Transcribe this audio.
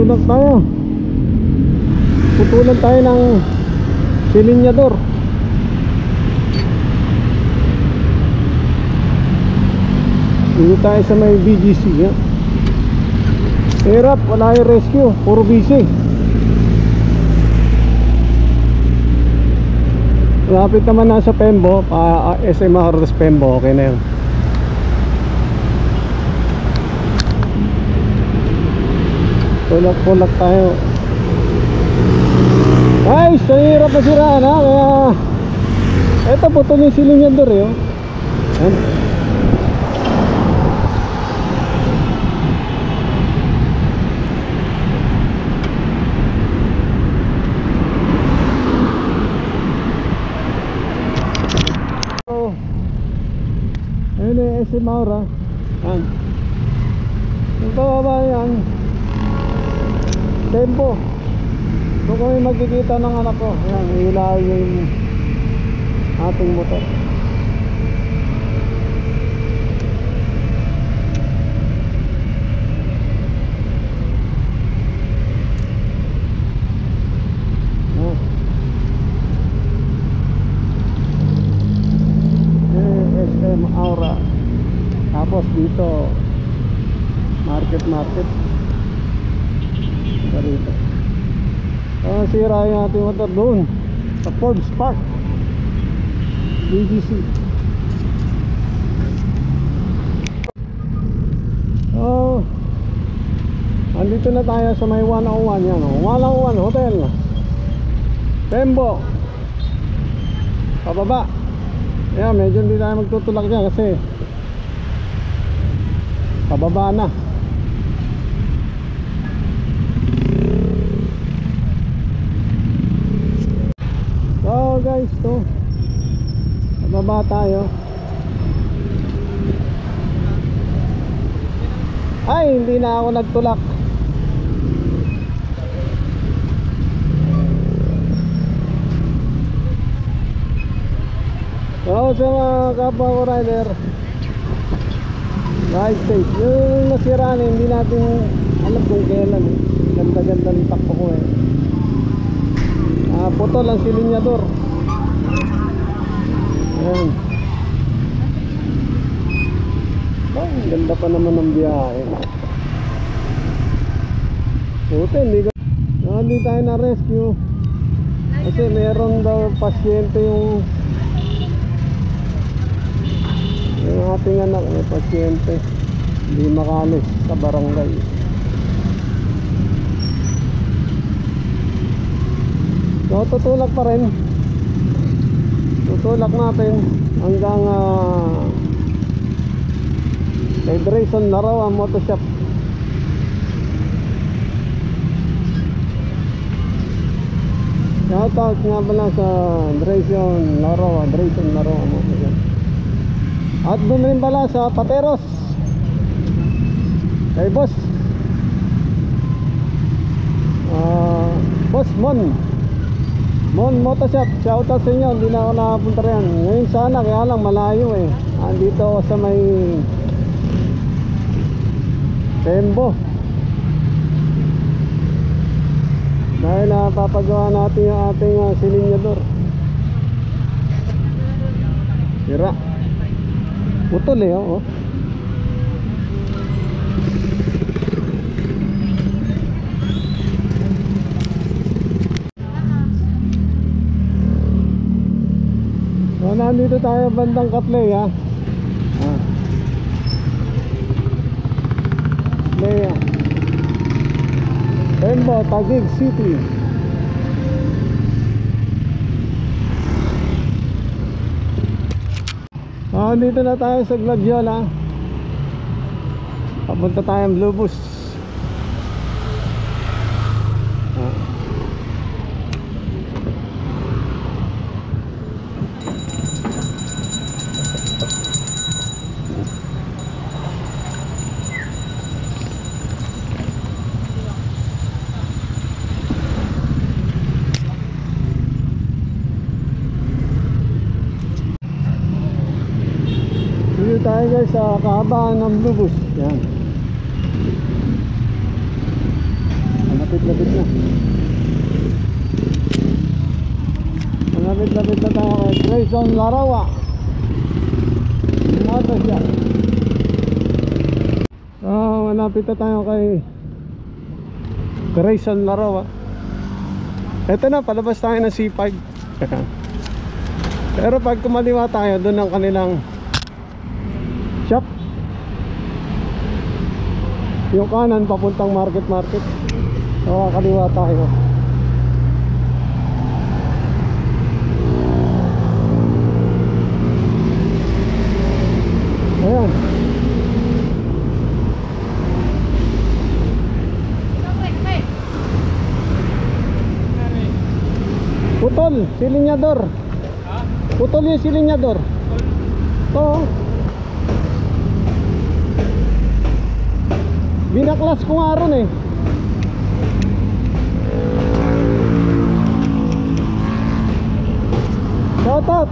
Tutulak tayo. Putulan tayo ng silinyador. Dito tayo sa may BGC ya. Hirap, wala yung rescue, puro busy. Lapit naman na sa Pembo, SMR Pembo, okay na yun. Tulak-tulak tayo. Ay, sa hirap na siraan ha. Kaya eto, putol yung silinyador eh, oh. Ayan. Ayun eh, SM Maura. Ayan. Yung bababa yan Tempo. Doon kami magkikita ng anak ko. Ayan, ilaw yung ating motor. SM Aura. Tapos dito market dito. Sira yung ating motor doon sa Forbes Park BGC. Andito na tayo sa may 101 yan, 101 Hotel Tembo. Pababa. Ayan, medyo hindi tayo magtutulak dyan kasi pababa na. So guys, to pababa tayo. Ay, hindi na ako nagtulak. So sa mga kapwa ko rider, ride safe. Yung nasiraan hindi natin alam kung kailan eh. Ganda-ganda ng takbo ko eh. Putol ang silinyador. Ayan. Oh, ganda pa naman ng biyahe. Puto, hindi tayo na rescue kasi meron daw pasyente yung ating anak, may pasyente hindi makalis sa barangay. So tutulak pa rin, tutulak natin hanggang Federation Larawan Moto Shop. Shoutout nga pala sa Federation Larawan Moto Shop. At doon rin pala sa Pateros kay Boss Mon Moto Shop. Shoutout sa inyo, hindi na ako nakapunta rin ngayon sana, kaya lang malayo eh. Andito ako sa may Tembo dahil napapagawa natin yung ating silinyador. Sira, putol eh, oh. So nandito tayo bandang Katley ha. Katley Tembo, Taguig City. Dito na tayo sa Gladiola. Papunta tayong Blue Bus. Dito tayo guys sa kahabaan ng Blue Bus. Yan. malapit-lapit na. Malapit-lapit na tayo kay Grayson Larawa. Ito siya. Malapit na tayo kay Grayson Larawa. Ito na, palabas tayo ng C5. Pero pag kumaliwa tayo, doon ang kanilang shop. Yung kanan papuntang market. So kaliwa tayo. Ayan. Putol, silinyador. Putol yung silinyador. Oo. Binaklas ko nga ron eh. Shout out.